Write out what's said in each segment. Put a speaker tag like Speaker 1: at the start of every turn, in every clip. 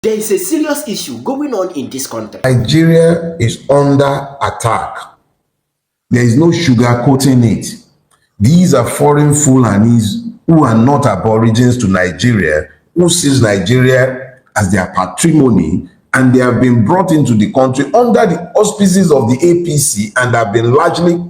Speaker 1: There is a serious issue going on in this country.
Speaker 2: Nigeria is under attack. There is no sugarcoating it. These are foreign Fulanis who are not aborigines to Nigeria, who sees Nigeria as their patrimony, and they have been brought into the country under the auspices of the APC and have been largely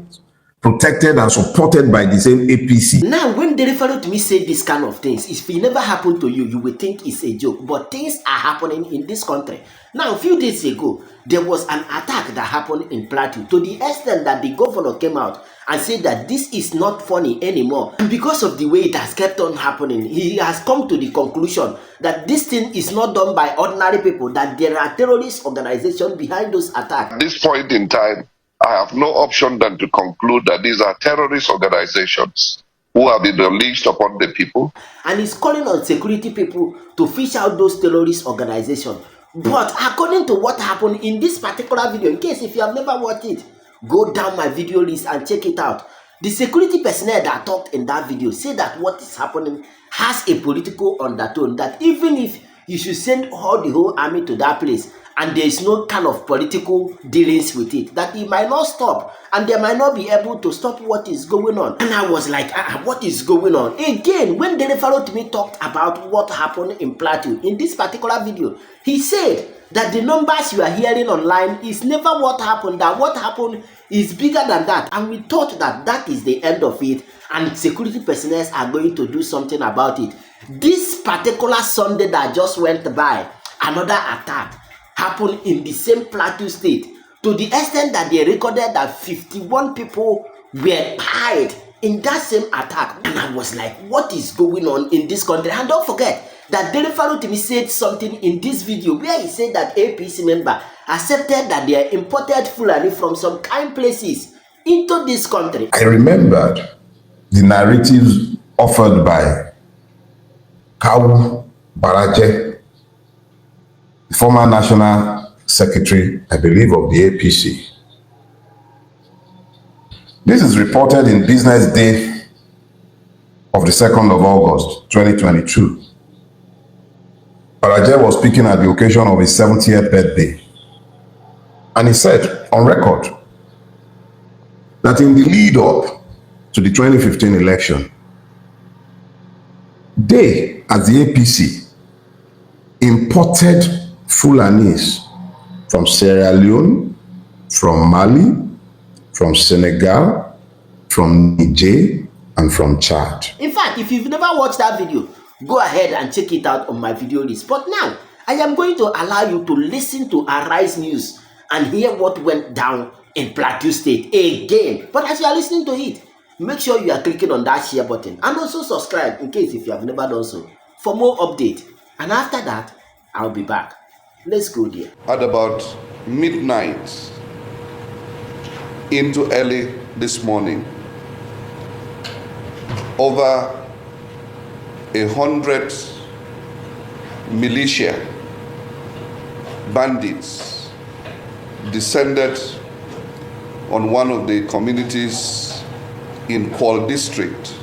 Speaker 2: protected and supported by the same APC.
Speaker 1: Now, when they refer to me say this kind of things, if it never happened to you, you will think it's a joke. But things are happening in this country. Now, a few days ago, there was an attack that happened in Plateau to the extent that the governor came out and said that this is not funny anymore. And because of the way it has kept on happening, he has come to the conclusion that this thing is not done by ordinary people, that there are terrorist organizations behind those attacks.
Speaker 3: At this point in time, I have no option than to conclude that these are terrorist organizations who have been unleashed upon the people.
Speaker 1: And he's calling on security people to fish out those terrorist organizations. But according to what happened in this particular video, in case if you have never watched it, go down my video list and check it out. The security personnel that talked in that video say that what is happening has a political undertone, that even if you should send all the whole army to that place and there is no kind of political dealings with it, that it might not stop and they might not be able to stop what is going on. And I was like, what is going on? Again, when the referee to me talked about what happened in Plateau in this particular video, he said that the numbers you are hearing online is never what happened, that what happened is bigger than that. And we thought that that is the end of it and security personnel are going to do something about it. This particular Sunday that just went by, another attack happened in the same Plateau state, to the extent that they recorded that 51 people were died in that same attack. And I was like, what is going on in this country? And don't forget that Dele Farutimi said something in this video where he said that APC member accepted that they are imported Fulani from some kind places into this country.
Speaker 2: I remembered the narratives offered by Kawu Baraje, the former national secretary, I believe, of the APC. This is reported in Business Day of the 2nd of August, 2022. Baraje was speaking at the occasion of his 70th birthday. And he said, on record, that in the lead up to the 2015 election, they, as the APC, imported Fulanis from Sierra Leone, from Mali, from Senegal, from Niger, and from Chad.
Speaker 1: In fact, if you've never watched that video, go ahead and check it out on my video list. But now, I am going to allow you to listen to Arise News and hear what went down in Plateau State again. But as you are listening to it, make sure you are clicking on that share button and also subscribe in case if you have never done so for more updates. And after that, I'll be back. Let's go there.
Speaker 3: At about midnight into early this morning, over 100 militia bandits descended on one of the communities in Kwal district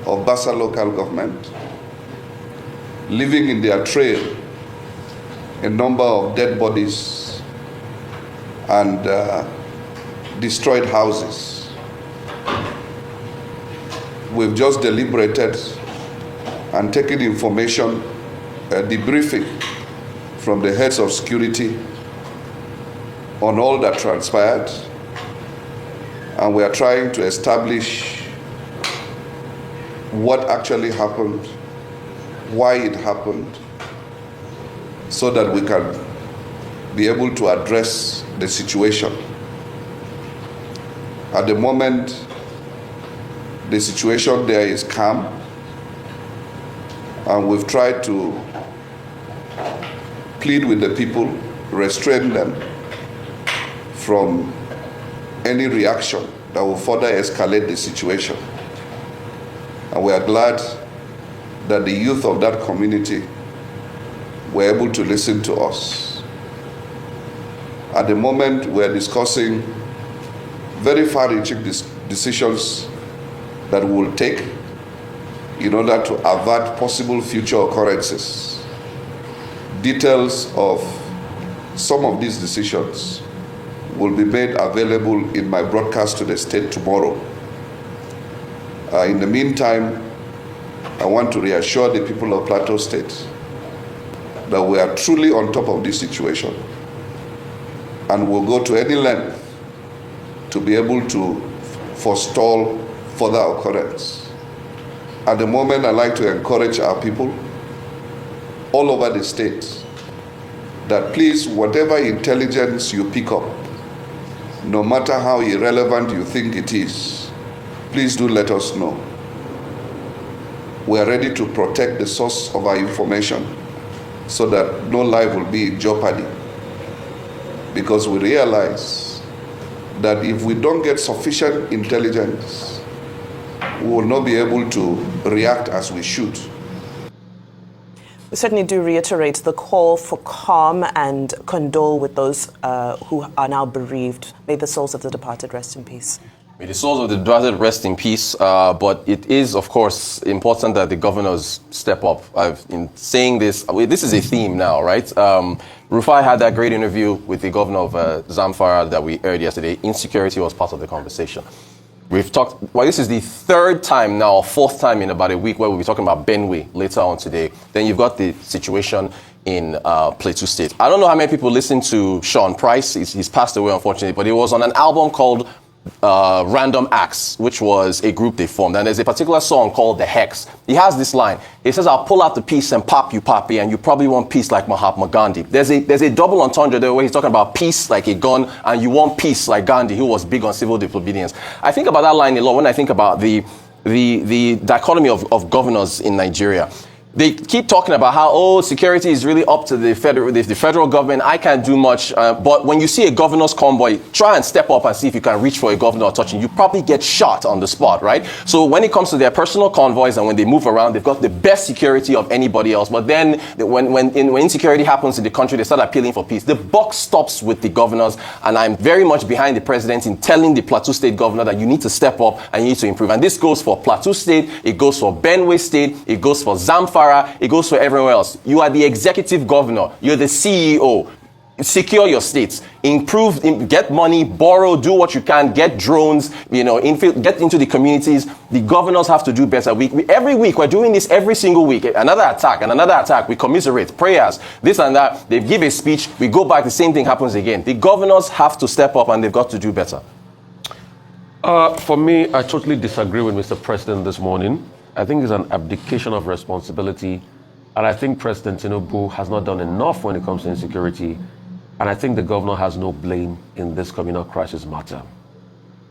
Speaker 3: of Bassa local government, leaving in their trail a number of dead bodies and destroyed houses. We've just deliberated and taken information, debriefing from the heads of security on all that transpired, and we are trying to establish what actually happened, why it happened, so that we can be able to address the situation. At the moment, the situation there is calm, and we've tried to plead with the people, restrain them from any reaction that will further escalate the situation. And we are glad that the youth of that community were able to listen to us. At the moment, we're discussing very far-reaching decisions that we will take in order to avert possible future occurrences. details of some of these decisions will be made available in my broadcast to the state tomorrow. In the meantime, I want to reassure the people of Plateau State that we are truly on top of this situation and will go to any length to be able to forestall further occurrence. At the moment, I'd like to encourage our people all over the state that please, whatever intelligence you pick up, no matter how irrelevant you think it is, please do let us know. We are ready to protect the source of our information so that no life will be in jeopardy. Because we realize that if we don't get sufficient intelligence, we will not be able to react as we should.
Speaker 4: We certainly do reiterate the call for calm and condole with those who are now bereaved. May the souls of the departed rest in peace.
Speaker 5: May the souls of the departed rest in peace. But it is, of course, important that the governors step up. In saying this, this is a theme now, right? Rufai had that great interview with the governor of Zamfara that we aired yesterday. Insecurity was part of the conversation. We've talked, well, this is the third time now, fourth time in about a week where we'll be talking about Benue later on today. Then you've got the situation in Plateau State. I don't know how many people listen to Sean Price. He's passed away, unfortunately, but he was on an album called Random Acts, which was a group they formed. And there's a particular song called The Hex. He has this line. He says, I'll pull out the piece and pop you, Papi, and you probably want peace like Mahatma Gandhi. There's a double entendre there where he's talking about peace like a gun, and you want peace like Gandhi, who was big on civil disobedience. I think about that line a lot when I think about the dichotomy of governors in Nigeria. They keep talking about how, security is really up to the federal government. I can't do much. But when you see a governor's convoy, try and step up and see if you can reach for a governor or touch him. You probably get shot on the spot, right? So when it comes to their personal convoys and when they move around, they've got the best security of anybody else. But then when insecurity happens in the country, they start appealing for peace. The buck stops with the governors. And I'm very much behind the president in telling the Plateau State governor that you need to step up and you need to improve. And this goes for Plateau State. It goes for Benue State. It goes for Zamfara. It goes for everywhere else. You are the executive governor. You're the CEO. Secure your states. Improve, get money, borrow, do what you can, get drones, get into the communities. The governors have to do better. Every week, we're doing this every single week. Another attack and another attack. We commiserate, prayers, this and that. They give a speech. We go back. The same thing happens again. The governors have to step up and they've got to do better.
Speaker 6: For me, I totally disagree with Mr. President this morning. I think it's an abdication of responsibility. And I think President Tinubu has not done enough when it comes to insecurity. And I think the governor has no blame in this communal crisis matter.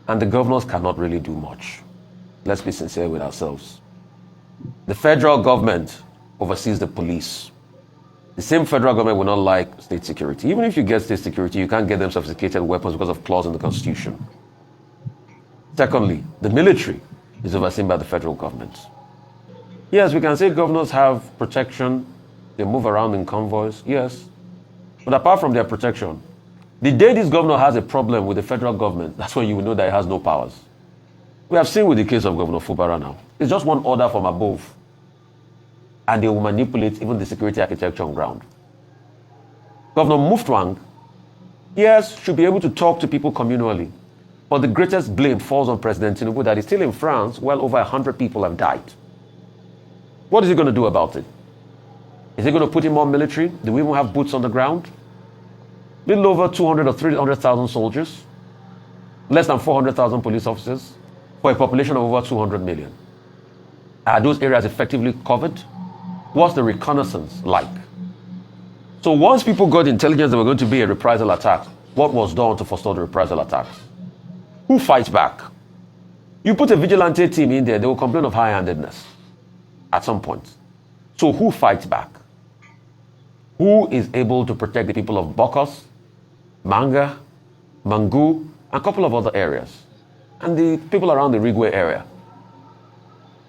Speaker 6: And the governors cannot really do much. Let's be sincere with ourselves. The federal government oversees the police. The same federal government will not like state security. Even if you get state security, you can't get them sophisticated weapons because of clause in the Constitution. Secondly, the military is overseen by the federal government. Yes, we can say governors have protection. They move around in convoys, yes. But apart from their protection, the day this governor has a problem with the federal government, that's when you will know that he has no powers. We have seen with the case of Governor Fubara now. It's just one order from above. And they will manipulate even the security architecture on ground. Governor Muftwang, yes, should be able to talk to people communally. But the greatest blame falls on President Tinubu that is still in France. Well over 100 people have died. What is he going to do about it? Is he going to put in more military? Do we even have boots on the ground? Little over 200 or 300,000 soldiers. Less than 400,000 police officers. For a population of over 200 million. Are those areas effectively covered? What's the reconnaissance like? So once people got intelligence there were going to be a reprisal attack, what was done to forestall the reprisal attacks? Who fights back? You put a vigilante team in there, they will complain of high-handedness at some point. So who fights back? Who is able to protect the people of Bokos, Manga, Mangu, and a couple of other areas? And the people around the Rigwe area.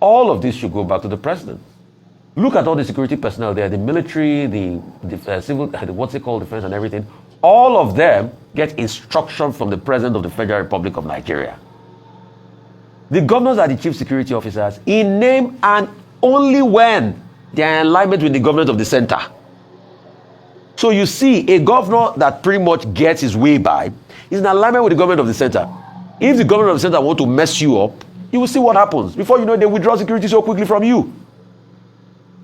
Speaker 6: All of this should go back to the president. Look at all the security personnel there, the military, the civil, what's it called, defense and everything. All of them get instruction from the President of the Federal Republic of Nigeria. The governors are the chief security officers in name and only when they are in alignment with the government of the center. So you see, a governor that pretty much gets his way by is in alignment with the government of the center. If the government of the center want to mess you up, you will see what happens. Before you know it, they withdraw security so quickly from you.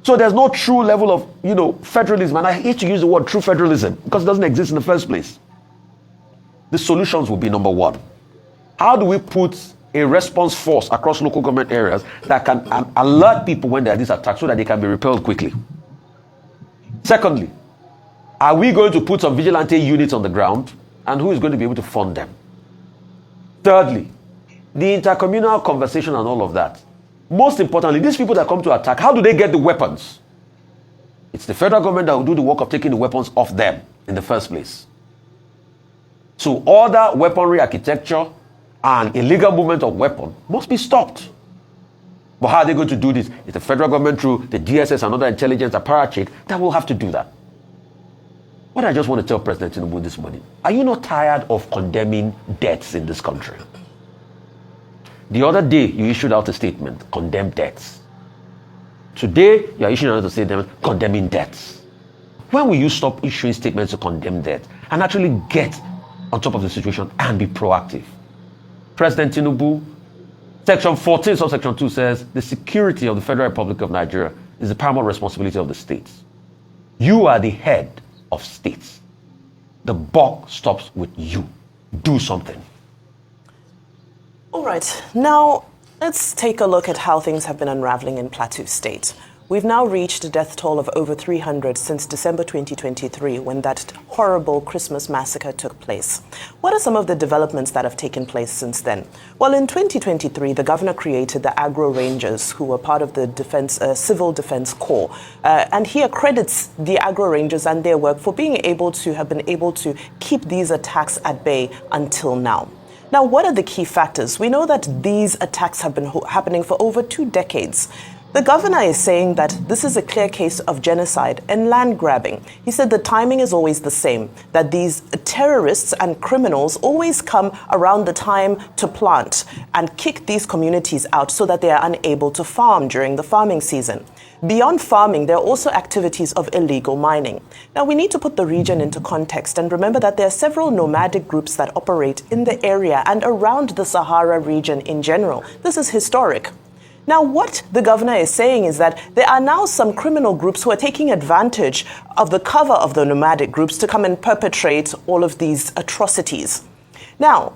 Speaker 6: So there's no true level of, federalism. And I hate to use the word true federalism because it doesn't exist in the first place. The solutions will be number one. How do we put a response force across local government areas that can alert people when there are these attacks so that they can be repelled quickly? Secondly, are we going to put some vigilante units on the ground, and who is going to be able to fund them? Thirdly, the intercommunal conversation and all of that. Most importantly, these people that come to attack, how do they get the weapons? It's the federal government that will do the work of taking the weapons off them in the first place. So all that weaponry architecture and illegal movement of weapons must be stopped. But how are they going to do this? It's the federal government through the DSS and other intelligence apparatchik that will have to do that. What I just want to tell President Tinubu this morning, are you not tired of condemning deaths in this country? The other day, you issued out a statement, condemn deaths. Today, you are issuing another statement, condemning deaths. When will you stop issuing statements to condemn death and actually get on top of the situation and be proactive? President Tinubu, Section 14, subsection 2 says, the security of the Federal Republic of Nigeria is the paramount responsibility of the states. You are the head of states. The buck stops with you. Do something.
Speaker 4: All right, now let's take a look at how things have been unraveling in Plateau State. We've now reached a death toll of over 300 since December 2023, when that horrible Christmas massacre took place. What are some of the developments that have taken place since then? Well, in 2023, the governor created the Agro Rangers, who were part of the Civil Defense Corps. And he accredits the Agro Rangers and their work for being able to keep these attacks at bay until now. Now, what are the key factors? We know that these attacks have been happening for over 2 decades. The governor is saying that this is a clear case of genocide and land grabbing. He said the timing is always the same, that these terrorists and criminals always come around the time to plant and kick these communities out so that they are unable to farm during the farming season. Beyond farming, there are also activities of illegal mining. Now, we need to put the region into context and remember that there are several nomadic groups that operate in the area and around the Sahara region in general. This is historic. Now, what the governor is saying is that there are now some criminal groups who are taking advantage of the cover of the nomadic groups to come and perpetrate all of these atrocities. Now,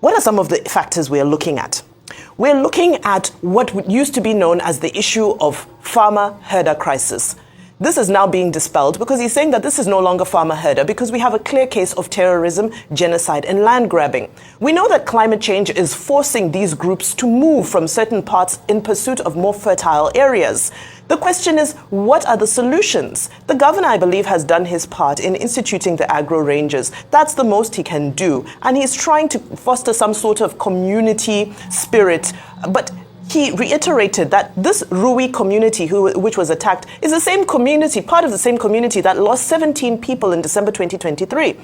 Speaker 4: what are some of the factors we are looking at? We're looking at what used to be known as the issue of farmer-herder crisis. This is now being dispelled because he's saying that this is no longer farmer-herder because we have a clear case of terrorism, genocide, and land grabbing. We know that climate change is forcing these groups to move from certain parts in pursuit of more fertile areas. The question is, what are the solutions? The governor, I believe, has done his part in instituting the Agro Rangers. That's the most he can do. And he's trying to foster some sort of community spirit. But he reiterated that this Rufai community which was attacked is the same community, part of the same community that lost 17 people in December 2023.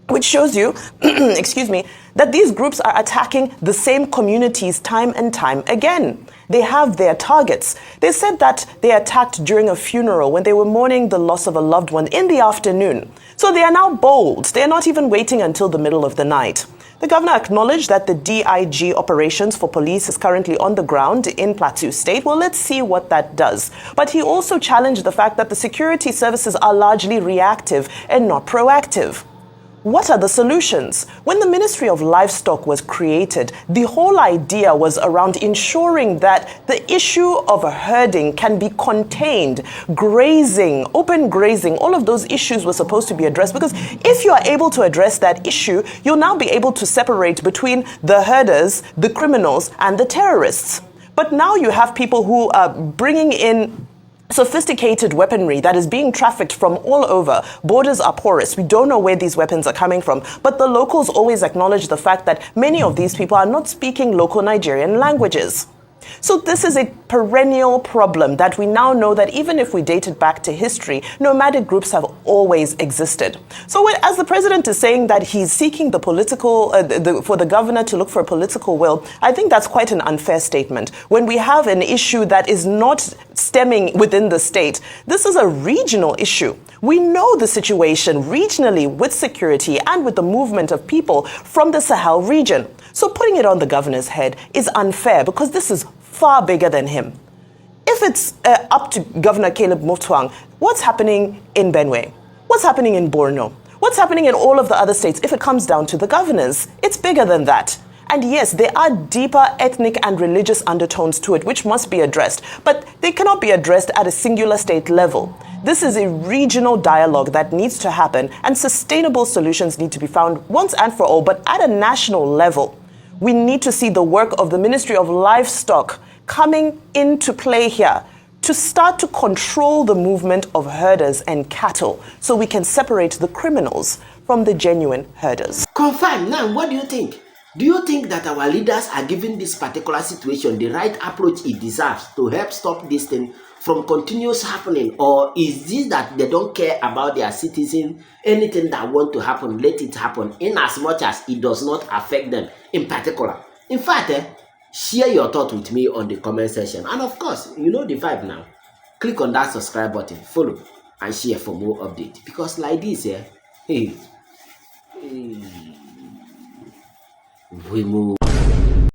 Speaker 4: Which shows you, excuse me, that these groups are attacking the same communities time and time again. They have their targets. They said that they attacked during a funeral when they were mourning the loss of a loved one in the afternoon. So they are now bold. They are not even waiting until the middle of the night. The governor acknowledged that the DIG operations for police is currently on the ground in Plateau State. Well, let's see what that does. But he also challenged the fact that the security services are largely reactive and not proactive. What are the solutions? When the Ministry of Livestock was created, the whole idea was around ensuring that the issue of herding can be contained, grazing, open grazing, all of those issues were supposed to be addressed because if you are able to address that issue, you'll now be able to separate between the herders, the criminals, and the terrorists. But now you have people who are bringing in sophisticated weaponry that is being trafficked from all over. Borders are porous. We don't know where these weapons are coming from. But the locals always acknowledge the fact that many of these people are not speaking local Nigerian languages. So this is a perennial problem that we now know that even if we date it back to history, nomadic groups have always existed. So as the president is saying that he's seeking the political, for the governor to look for a political will, I think that's quite an unfair statement. When we have an issue that is not stemming within the state, this is a regional issue. We know the situation regionally with security and with the movement of people from the Sahel region. So putting it on the governor's head is unfair because this is far bigger than him. If it's up to Governor Caleb Mutfwang, what's happening in Benue? What's happening in Borno? What's happening in all of the other states? If it comes down to the governors, it's bigger than that. And yes, there are deeper ethnic and religious undertones to it, which must be addressed, but they cannot be addressed at a singular state level. This is a regional dialogue that needs to happen, and sustainable solutions need to be found once and for all, but at a national level. We need to see the work of the Ministry of Livestock coming into play here to start to control the movement of herders and cattle so we can separate the criminals from the genuine herders.
Speaker 1: Confirm. Now, what do you think? Do you think that our leaders are giving this particular situation the right approach it deserves to help stop this thing from continuous happening? Or is this that they don't care about their citizens? Anything that want to happen, let it happen, in as much as it does not affect them in particular? In fact, share your thought with me on the comment section. And of course, you know the vibe now. Click on that subscribe button, follow, and share for more updates. Because like this, we move.